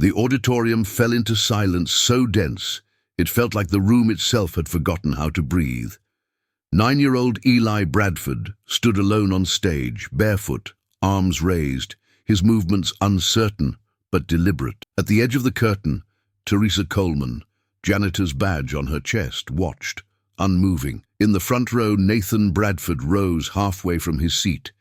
The auditorium fell into silence so dense, it felt like the room itself had forgotten how to breathe. 9-year-old Eli Bradford stood alone on stage, barefoot, arms raised, his movements uncertain but deliberate. At the edge of the curtain, Teresa Coleman, janitor's badge on her chest, watched, unmoving. In the front row, Nathan Bradford rose halfway from his seat,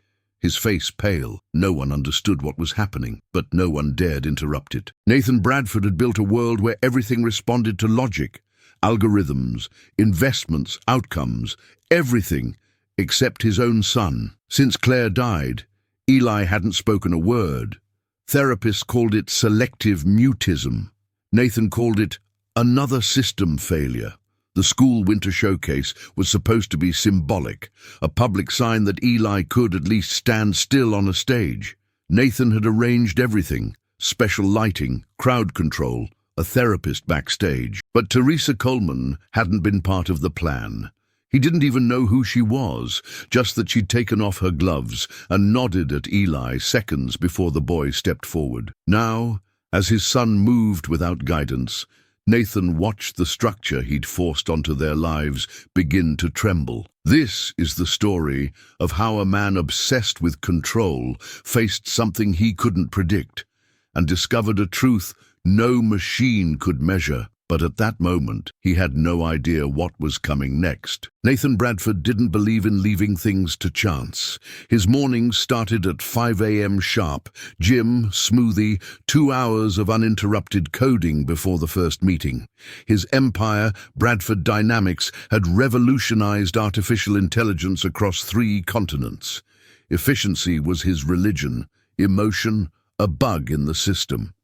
his face pale. No one understood what was happening, but no one dared interrupt it. Nathan Bradford had built a world where everything responded to logic, algorithms, investments, outcomes, everything except his own son. Since Claire died, Eli hadn't spoken a word. Therapists called it selective mutism. Nathan called it another system failure. The school winter showcase was supposed to be symbolic, a public sign that Eli could at least stand still on a stage. Nathan had arranged everything: special lighting, crowd control, a therapist backstage. But Teresa Coleman hadn't been part of the plan. He didn't even know who she was, just that she'd taken off her gloves and nodded at Eli seconds before the boy stepped forward. Now, as his son moved without guidance, Nathan watched the structure he'd forced onto their lives begin to tremble. This is the story of how a man obsessed with control faced something he couldn't predict and discovered a truth no machine could measure. But at that moment, he had no idea what was coming next. Nathan Bradford didn't believe in leaving things to chance. His mornings started at 5 a.m. sharp: gym, smoothie, 2 hours of uninterrupted coding before the first meeting. His empire, Bradford Dynamics, had revolutionized artificial intelligence across 3 continents. Efficiency was his religion, emotion, a bug in the system.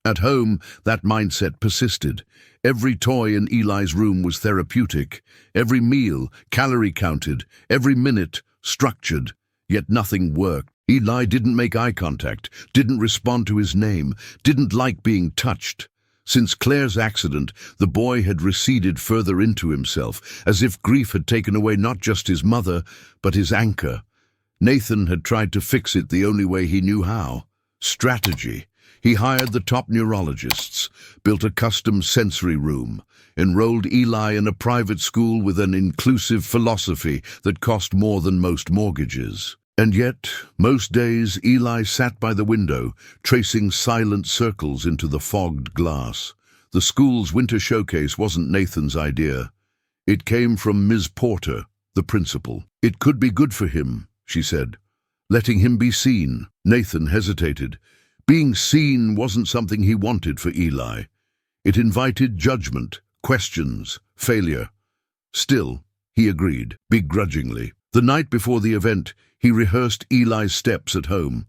At home, that mindset persisted. Every toy in Eli's room was therapeutic, every meal calorie-counted, every minute structured, yet nothing worked. Eli didn't make eye contact, didn't respond to his name, didn't like being touched. Since Claire's accident, the boy had receded further into himself, as if grief had taken away not just his mother, but his anchor. Nathan had tried to fix it the only way he knew how: strategy. He hired the top neurologists, built a custom sensory room, enrolled Eli in a private school with an inclusive philosophy that cost more than most mortgages. And yet, most days, Eli sat by the window, tracing silent circles into the fogged glass. The school's winter showcase wasn't Nathan's idea. It came from Ms. Porter, the principal. It could be good for him, she said, letting him be seen. Nathan hesitated. Being seen wasn't something he wanted for Eli. It invited judgment, questions, failure. Still, he agreed, begrudgingly. The night before the event, he rehearsed Eli's steps at home.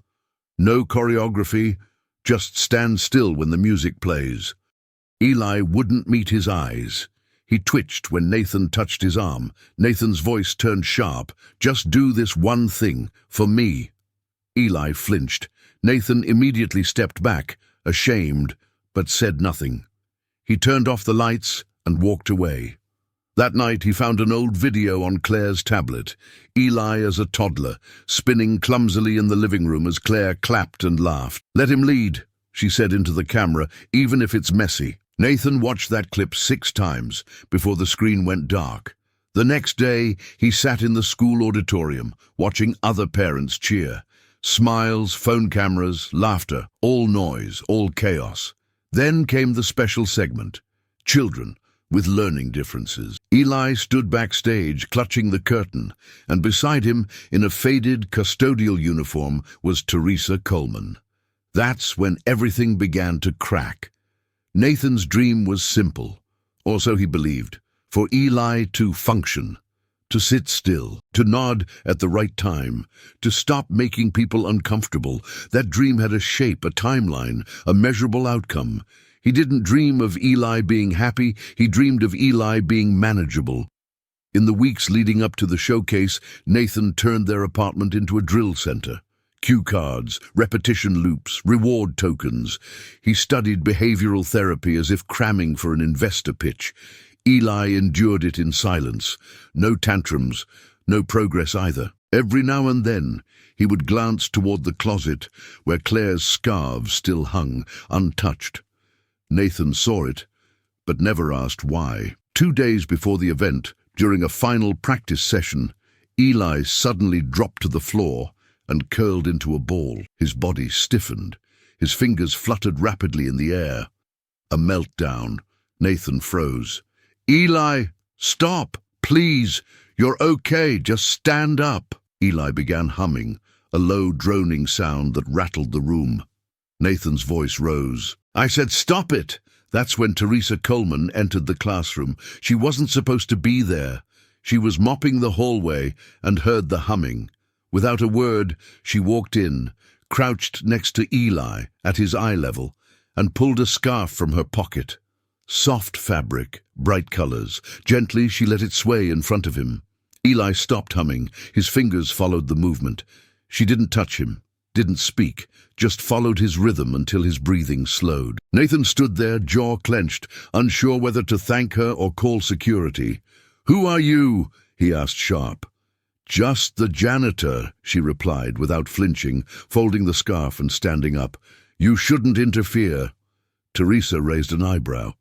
No choreography, just stand still when the music plays. Eli wouldn't meet his eyes. He twitched when Nathan touched his arm. Nathan's voice turned sharp. "Just do this one thing, for me." Eli flinched. Nathan immediately stepped back, ashamed, but said nothing. He turned off the lights and walked away. That night he found an old video on Claire's tablet. Eli as a toddler, spinning clumsily in the living room as Claire clapped and laughed. "Let him lead," she said into the camera, "even if it's messy." Nathan watched that clip 6 times before the screen went dark. The next day, he sat in the school auditorium, watching other parents cheer. Smiles, phone cameras, laughter, all noise, all chaos. Then came the special segment: children with learning differences. Eli stood backstage, clutching the curtain, and beside him, in a faded custodial uniform, was Teresa Coleman. That's when everything began to crack. Nathan's dream was simple, or so he believed: for Eli to function, to sit still, to nod at the right time, to stop making people uncomfortable. That dream had a shape, a timeline, a measurable outcome. He didn't dream of Eli being happy, he dreamed of Eli being manageable. In the weeks leading up to the showcase, Nathan turned their apartment into a drill center. Cue cards, repetition loops, reward tokens. He studied behavioral therapy as if cramming for an investor pitch. Eli endured it in silence. No tantrums, no progress either. Every now and then, he would glance toward the closet where Claire's scarves still hung, untouched. Nathan saw it, but never asked why. 2 days before the event, during a final practice session, Eli suddenly dropped to the floor and curled into a ball. His body stiffened. His fingers fluttered rapidly in the air. A meltdown. Nathan froze. "Eli, stop, please. You're okay. Just stand up." Eli began humming, a low droning sound that rattled the room. Nathan's voice rose. "I said stop it." That's when Teresa Coleman entered the classroom. She wasn't supposed to be there. She was mopping the hallway and heard the humming. Without a word, she walked in, crouched next to Eli at his eye level, and pulled a scarf from her pocket. Soft fabric, bright colors. Gently, she let it sway in front of him. Eli stopped humming. His fingers followed the movement. She didn't touch him, didn't speak, just followed his rhythm until his breathing slowed. Nathan stood there, jaw clenched, unsure whether to thank her or call security. "Who are you?" he asked sharp. "Just the janitor," she replied without flinching, folding the scarf and standing up. "You shouldn't interfere." Teresa raised an eyebrow.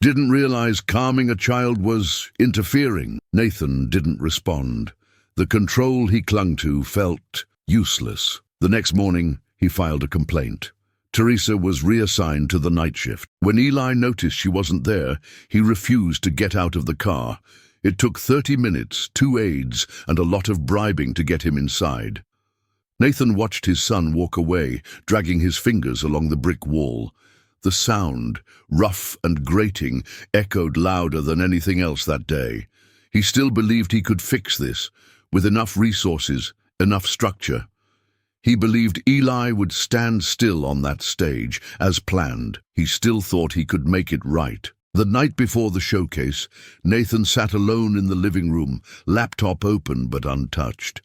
"Didn't realize calming a child was interfering." Nathan didn't respond. The control he clung to felt useless. The next morning, he filed a complaint. Teresa was reassigned to the night shift. When Eli noticed she wasn't there, he refused to get out of the car. It took 30 minutes, 2 aides, and a lot of bribing to get him inside. Nathan watched his son walk away, dragging his fingers along the brick wall. The sound, rough and grating, echoed louder than anything else that day. He still believed he could fix this, with enough resources, enough structure. He believed Eli would stand still on that stage, as planned. He still thought he could make it right. The night before the showcase, Nathan sat alone in the living room, laptop open but untouched.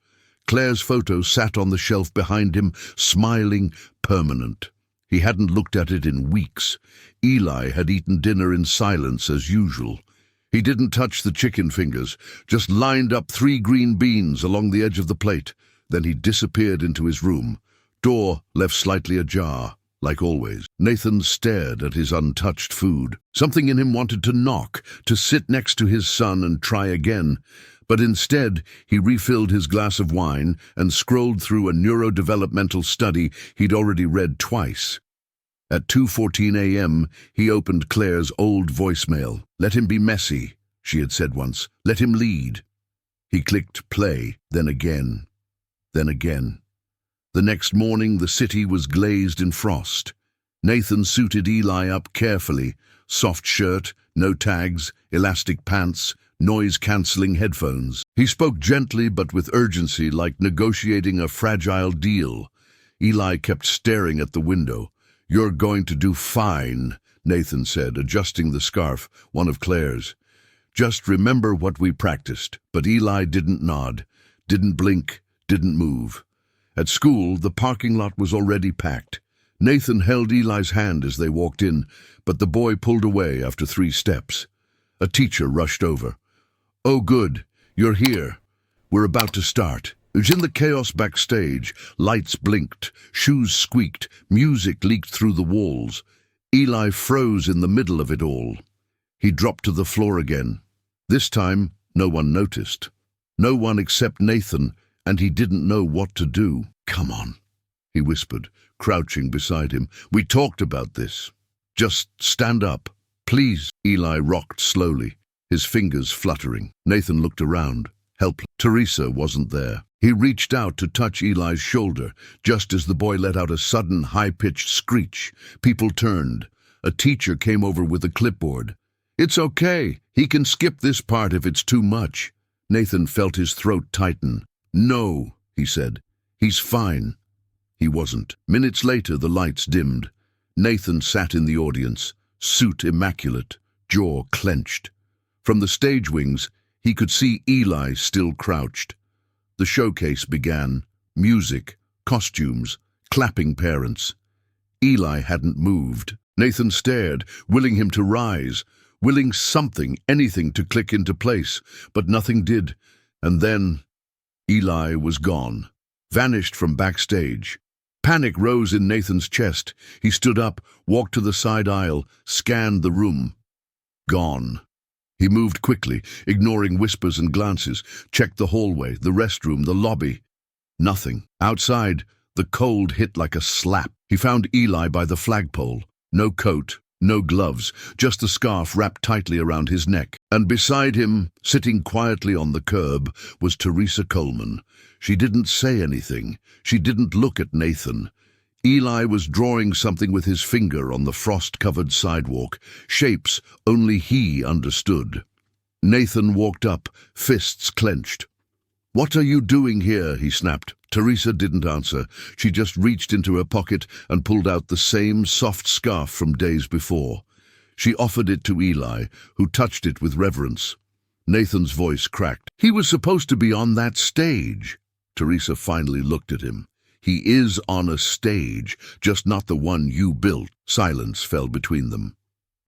Claire's photo sat on the shelf behind him, smiling, permanent. He hadn't looked at it in weeks. Eli had eaten dinner in silence as usual. He didn't touch the chicken fingers, just lined up 3 green beans along the edge of the plate. Then he disappeared into his room, door left slightly ajar, like always. Nathan stared at his untouched food. Something in him wanted to knock, to sit next to his son and try again. But instead, he refilled his glass of wine and scrolled through a neurodevelopmental study he'd already read twice. At 2:14 a.m., he opened Claire's old voicemail. "Let him be messy," she had said once. "Let him lead." He clicked play, then again. Then again. The next morning, the city was glazed in frost. Nathan suited Eli up carefully. Soft shirt, no tags, elastic pants, noise-canceling headphones. He spoke gently but with urgency, like negotiating a fragile deal. Eli kept staring at the window. "You're going to do fine," Nathan said, adjusting the scarf, one of Claire's. "Just remember what we practiced." But Eli didn't nod, didn't blink, didn't move. At school, the parking lot was already packed. Nathan held Eli's hand as they walked in, but the boy pulled away after 3 steps. A teacher rushed over. "Oh, good. You're here. We're about to start." It was in the chaos backstage. Lights blinked, shoes squeaked, music leaked through the walls. Eli froze in the middle of it all. He dropped to the floor again. This time, no one noticed. No one except Nathan, and he didn't know what to do. "Come on," he whispered, crouching beside him. "We talked about this. Just stand up, please." Eli rocked slowly, his fingers fluttering. Nathan looked around, helpless. Teresa wasn't there. He reached out to touch Eli's shoulder, just as the boy let out a sudden, high-pitched screech. People turned. A teacher came over with a clipboard. "It's okay. He can skip this part if it's too much." Nathan felt his throat tighten. "No," he said. "He's fine." He wasn't. Minutes later, the lights dimmed. Nathan sat in the audience, suit immaculate, jaw clenched. From the stage wings, he could see Eli still crouched. The showcase began. Music, costumes, clapping parents. Eli hadn't moved. Nathan stared, willing him to rise, willing something, anything to click into place, but nothing did. And then Eli was gone, vanished from backstage. Panic rose in Nathan's chest. He stood up, walked to the side aisle, scanned the room. Gone. He moved quickly, ignoring whispers and glances, checked the hallway, the restroom, the lobby. Nothing. Outside, the cold hit like a slap. He found Eli by the flagpole. No coat, no gloves, just the scarf wrapped tightly around his neck. And beside him, sitting quietly on the curb, was Teresa Coleman. She didn't say anything. She didn't look at Nathan. Eli was drawing something with his finger on the frost-covered sidewalk, shapes only he understood. Nathan walked up, fists clenched. "What are you doing here?" he snapped. Teresa didn't answer. She just reached into her pocket and pulled out the same soft scarf from days before. She offered it to Eli, who touched it with reverence. Nathan's voice cracked. "He was supposed to be on that stage." Teresa finally looked at him. "He is on a stage, just not the one you built." Silence fell between them.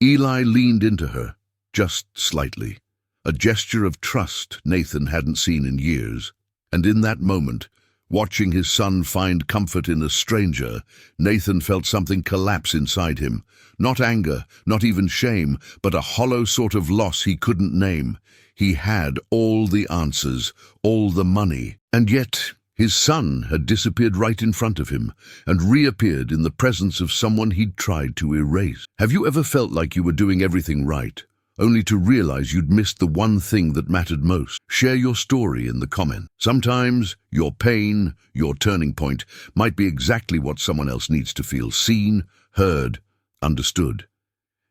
Eli leaned into her, just slightly. A gesture of trust Nathan hadn't seen in years. And in that moment, watching his son find comfort in a stranger, Nathan felt something collapse inside him. Not anger, not even shame, but a hollow sort of loss he couldn't name. He had all the answers, all the money, and yet his son had disappeared right in front of him and reappeared in the presence of someone he'd tried to erase. Have you ever felt like you were doing everything right, only to realize you'd missed the one thing that mattered most? Share your story in the comment. Sometimes your pain, your turning point, might be exactly what someone else needs to feel seen, heard, understood.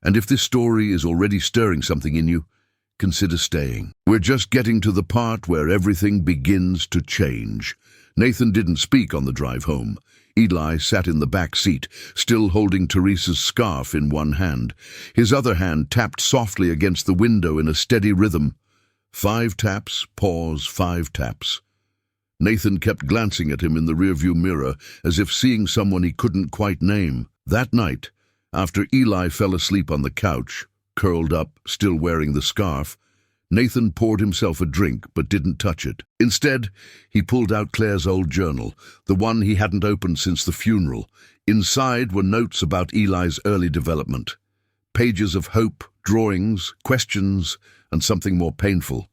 And if this story is already stirring something in you, consider staying. We're just getting to the part where everything begins to change. Nathan didn't speak on the drive home. Eli sat in the back seat, still holding Teresa's scarf in one hand. His other hand tapped softly against the window in a steady rhythm. 5 taps, pause, 5 taps. Nathan kept glancing at him in the rearview mirror, as if seeing someone he couldn't quite name. That night, after Eli fell asleep on the couch, curled up, still wearing the scarf, Nathan poured himself a drink but didn't touch it. Instead, he pulled out Claire's old journal, the one he hadn't opened since the funeral. Inside were notes about Eli's early development. Pages of hope, drawings, questions, and something more painful: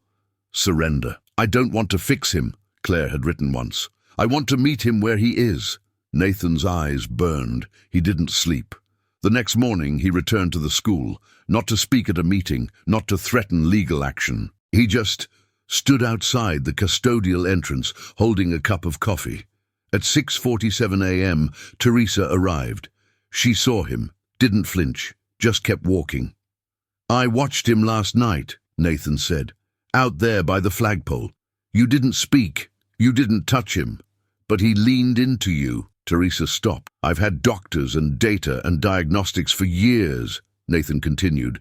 surrender. "I don't want to fix him," Claire had written once. "I want to meet him where he is." Nathan's eyes burned. He didn't sleep. The next morning he returned to the school, not to speak at a meeting, not to threaten legal action. He just stood outside the custodial entrance, holding a cup of coffee. At 6:47 a.m., Teresa arrived. She saw him, didn't flinch, just kept walking. "I watched him last night," Nathan said, "out there by the flagpole. You didn't speak, you didn't touch him, but he leaned into you." Teresa stopped. "I've had doctors and data and diagnostics for years," Nathan continued.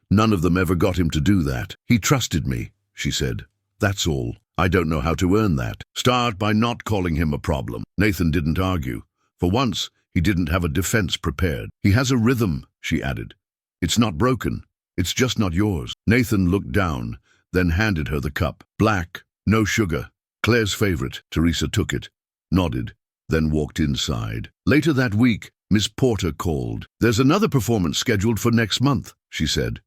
"None of them ever got him to do that. He trusted me," she said. "That's all. I don't know how to earn that." "Start by not calling him a problem." Nathan didn't argue. For once, he didn't have a defense prepared. "He has a rhythm," she added. "It's not broken. It's just not yours." Nathan looked down, then handed her the cup. "Black, no sugar. Claire's favorite." Teresa took it, nodded, then walked inside. Later that week, Miss Porter called. "There's another performance scheduled for next month," she said.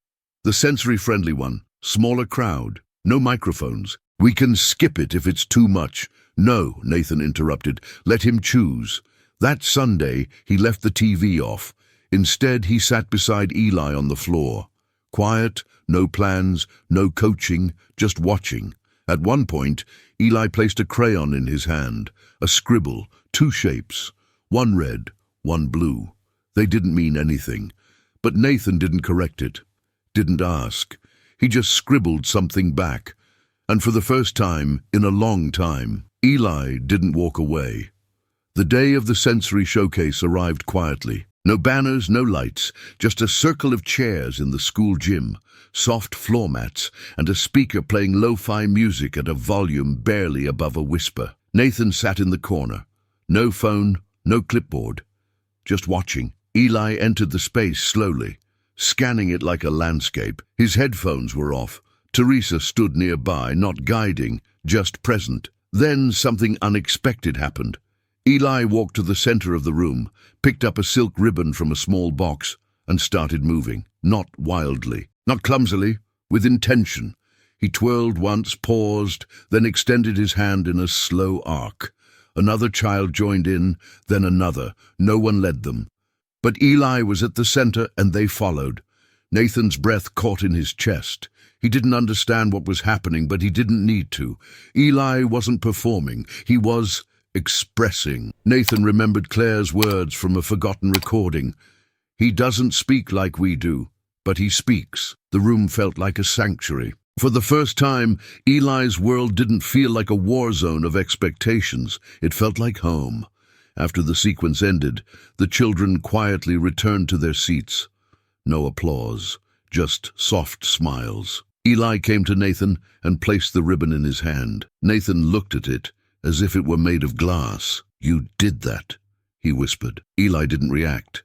"The sensory-friendly one. Smaller crowd. No microphones. We can skip it if it's too much." "No," Nathan interrupted. "Let him choose." That Sunday, he left the TV off. Instead, he sat beside Eli on the floor. Quiet, no plans, no coaching, just watching. At one point, Eli placed a crayon in his hand, a scribble, 2 shapes, one red, one blue. They didn't mean anything, but Nathan didn't correct it, didn't ask. He just scribbled something back. And for the first time in a long time, Eli didn't walk away. The day of the sensory showcase arrived quietly. No banners, no lights, just a circle of chairs in the school gym, soft floor mats, and a speaker playing lo-fi music at a volume barely above a whisper. Nathan sat in the corner. No phone, no clipboard. Just watching. Eli entered the space slowly, scanning it like a landscape. His headphones were off. Teresa stood nearby, not guiding, just present. Then something unexpected happened. Eli walked to the center of the room, picked up a silk ribbon from a small box, and started moving. Not wildly, not clumsily, with intention. He twirled once, paused, then extended his hand in a slow arc. Another child joined in, then another. No one led them. But Eli was at the center, and they followed. Nathan's breath caught in his chest. He didn't understand what was happening, but he didn't need to. Eli wasn't performing. He was expressing. Nathan remembered Claire's words from a forgotten recording. He doesn't speak like we do, but he speaks. The room felt like a sanctuary. For the first time, Eli's world didn't feel like a war zone of expectations. It felt like home. After the sequence ended, the children quietly returned to their seats. No applause, just soft smiles. Eli came to Nathan and placed the ribbon in his hand. Nathan looked at it as if it were made of glass. "You did that," he whispered. Eli didn't react,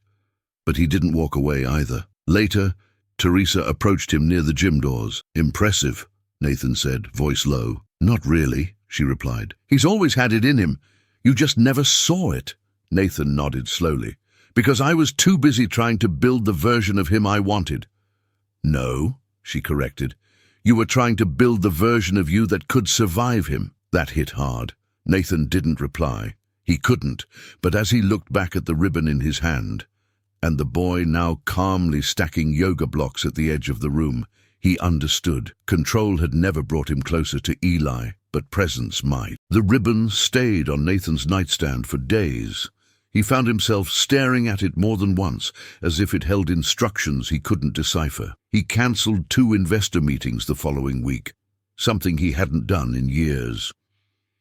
but he didn't walk away either. Later, Teresa approached him near the gym doors. "Impressive," Nathan said, voice low. "Not really," she replied. "He's always had it in him. You just never saw it." Nathan nodded slowly. "Because I was too busy trying to build the version of him I wanted." "No," she corrected. "You were trying to build the version of you that could survive him." That hit hard. Nathan didn't reply. He couldn't, but as he looked back at the ribbon in his hand, and the boy now calmly stacking yoga blocks at the edge of the room, he understood. Control had never brought him closer to Eli, but presence might. The ribbon stayed on Nathan's nightstand for days. He found himself staring at it more than once, as if it held instructions he couldn't decipher. He cancelled 2 investor meetings the following week, something he hadn't done in years.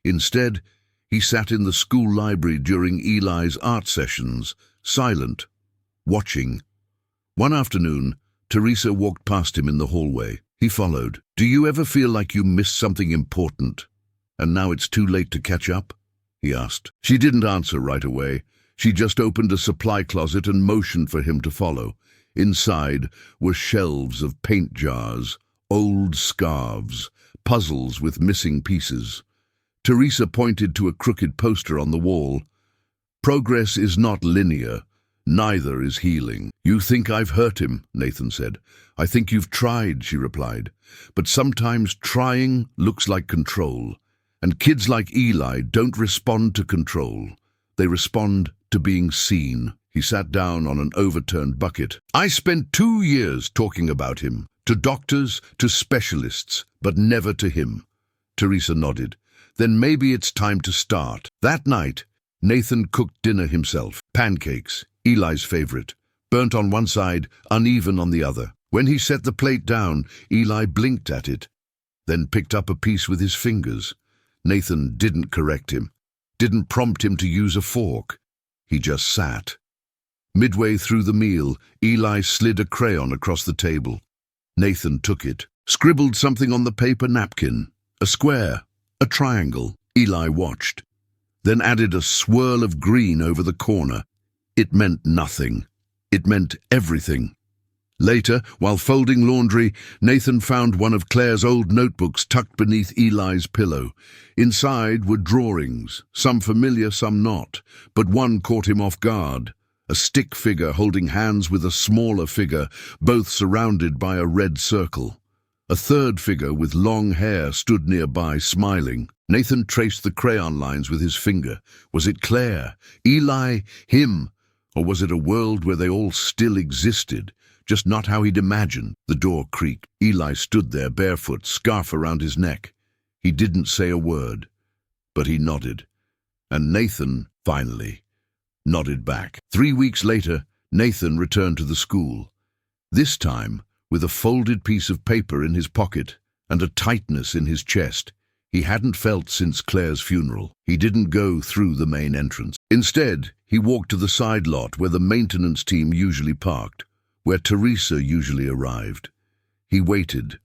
Instead, he sat in the school library during Eli's art sessions, silent, watching. One afternoon, Teresa walked past him in the hallway. He followed. "Do you ever feel like you missed something important, and now it's too late to catch up?" he asked. She didn't answer right away. She just opened a supply closet and motioned for him to follow. Inside were shelves of paint jars, old scarves, puzzles with missing pieces. Teresa pointed to a crooked poster on the wall. "Progress is not linear. Neither is healing." "You think I've hurt him," Nathan said. "I think you've tried," she replied. "But sometimes trying looks like control. And kids like Eli don't respond to control. They respond to being seen." He sat down on an overturned bucket. "I spent 2 years talking about him, to doctors, to specialists, but never to him." Teresa nodded. "Then maybe it's time to start." That night, Nathan cooked dinner himself. Pancakes, Eli's favorite, burnt on one side, uneven on the other. When he set the plate down, Eli blinked at it, then picked up a piece with his fingers. Nathan didn't correct him, didn't prompt him to use a fork. He just sat. Midway through the meal, Eli slid a crayon across the table. Nathan took it, scribbled something on the paper napkin, a square, a triangle. Eli watched, then added a swirl of green over the corner. It meant nothing. It meant everything. Later, while folding laundry, Nathan found one of Claire's old notebooks tucked beneath Eli's pillow. Inside were drawings, some familiar, some not, but one caught him off guard. A stick figure holding hands with a smaller figure, both surrounded by a red circle. A third figure with long hair stood nearby, smiling. Nathan traced the crayon lines with his finger. Was it Claire, Eli, him? Or was it a world where they all still existed, just not how he'd imagined? The door creaked. Eli stood there, barefoot, scarf around his neck. He didn't say a word, but he nodded. And Nathan, finally, nodded back. 3 weeks later, Nathan returned to the school. This time, with a folded piece of paper in his pocket and a tightness in his chest he hadn't felt since Claire's funeral. He didn't go through the main entrance. Instead, he walked to the side lot where the maintenance team usually parked, where Teresa usually arrived. He waited.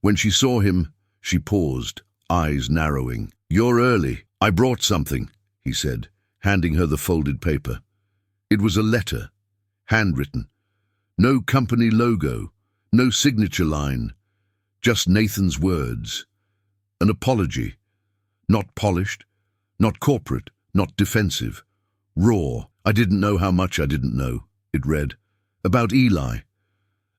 When she saw him, she paused, eyes narrowing. "You're early. I brought something," he said, handing her the folded paper. It was a letter, handwritten. No company logo, no signature line, just Nathan's words. An apology. Not polished, not corporate, not defensive. Raw. I didn't know how much I didn't know, it read. About Eli.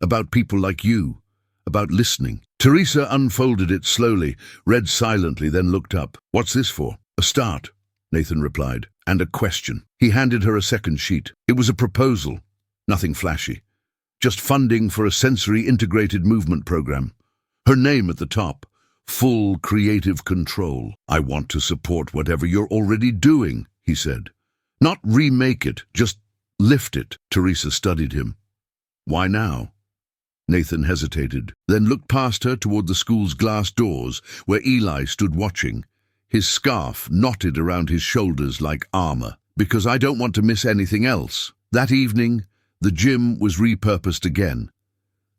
About people like you. About listening. Teresa unfolded it slowly, read silently, then looked up. What's this for? A start, Nathan replied. And a question. He handed her a second sheet. It was a proposal. Nothing flashy. Just funding for a sensory integrated movement program. Her name at the top. Full creative control. I want to support whatever you're already doing, he said. Not remake it, just lift it. Teresa studied him. Why now? Nathan hesitated, then looked past her toward the school's glass doors, where Eli stood watching, his scarf knotted around his shoulders like armor. Because I don't want to miss anything else. That evening, the gym was repurposed again.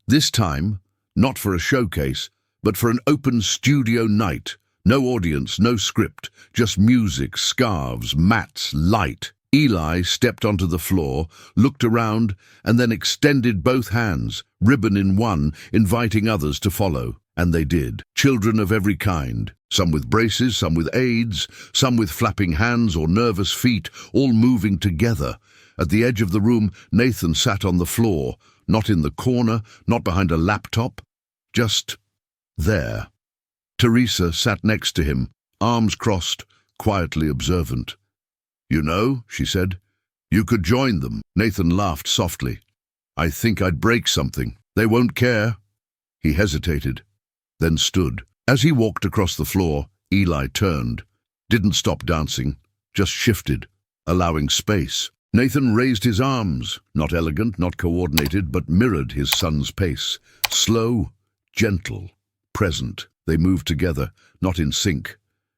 This time, not for a showcase, but for an open studio night. No audience, no script, just music, scarves, mats, light. Eli stepped onto the floor, looked around, and then extended both hands, ribbon in one, inviting others to follow. And they did. Children of every kind, some with braces, some with aids, some with flapping hands or nervous feet, all moving together. At the edge of the room, Nathan sat on the floor, not in the corner, not behind a laptop, just there. Teresa sat next to him, arms crossed, quietly observant. You know, she said, you could join them. Nathan laughed softly. I think I'd break something. They won't care. He hesitated, then stood. As he walked across the floor, Eli turned, didn't stop dancing, just shifted, allowing space. Nathan raised his arms, not elegant, not coordinated, but mirrored his son's pace. Slow, gentle, present. They moved together, not in sync,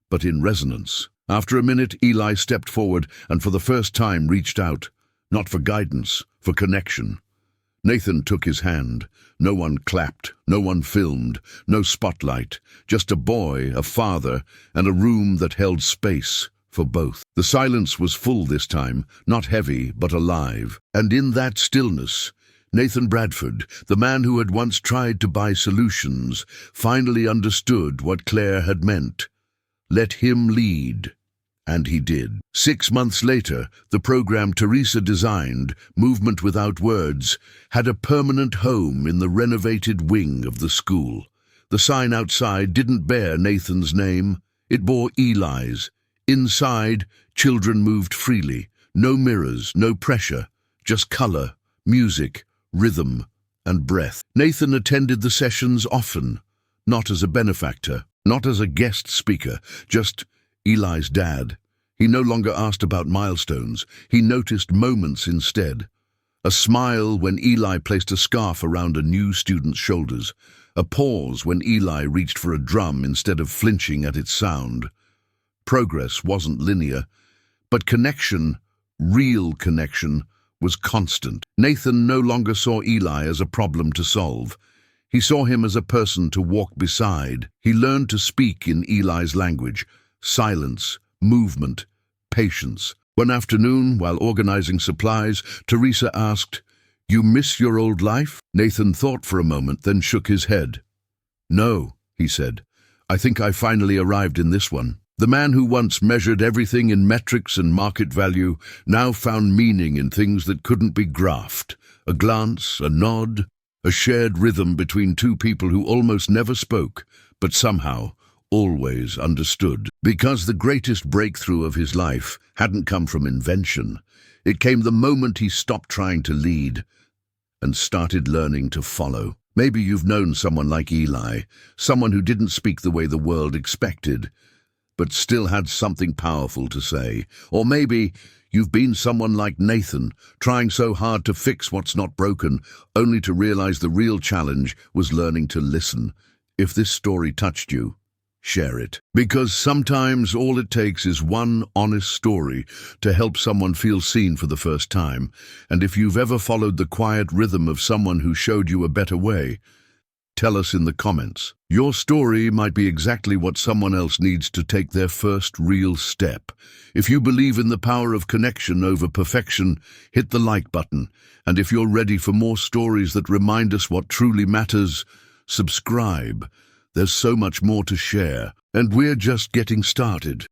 but in resonance. After a minute, Eli stepped forward and for the first time reached out, not for guidance, for connection. Nathan took his hand. No one clapped, no one filmed, no spotlight, just a boy, a father, and a room that held space for both. The silence was full this time, not heavy, but alive. And in that stillness, Nathan Bradford, the man who had once tried to buy solutions, finally understood what Claire had meant. Let him lead. And he did. 6 months later, the program Teresa designed, Movement Without Words, had a permanent home in the renovated wing of the school. The sign outside didn't bear Nathan's name. It bore Eli's. Inside, children moved freely. No mirrors, no pressure, just color, music, rhythm, and breath. Nathan attended the sessions often, not as a benefactor, not as a guest speaker, just Eli's dad. He no longer asked about milestones. He noticed moments instead. A smile when Eli placed a scarf around a new student's shoulders. A pause when Eli reached for a drum instead of flinching at its sound. Progress wasn't linear, but connection, real connection, was constant. Nathan no longer saw Eli as a problem to solve. He saw him as a person to walk beside. He learned to speak in Eli's language. Silence, movement, patience. One afternoon, while organizing supplies, Teresa asked, "You miss your old life?" Nathan thought for a moment, then shook his head. "No," he said. "I think I finally arrived in this one." The man who once measured everything in metrics and market value now found meaning in things that couldn't be graphed. A glance, a nod, a shared rhythm between two people who almost never spoke, but somehow always understood. Because the greatest breakthrough of his life hadn't come from invention. It came the moment he stopped trying to lead and started learning to follow. Maybe you've known someone like Eli, someone who didn't speak the way the world expected, but still had something powerful to say. Or maybe you've been someone like Nathan, trying so hard to fix what's not broken, only to realize the real challenge was learning to listen. If this story touched you, share it. Because sometimes all it takes is one honest story to help someone feel seen for the first time. And if you've ever followed the quiet rhythm of someone who showed you a better way, tell us in the comments. Your story might be exactly what someone else needs to take their first real step. If you believe in the power of connection over perfection, hit the like button. And if you're ready for more stories that remind us what truly matters, subscribe. There's so much more to share, and we're just getting started.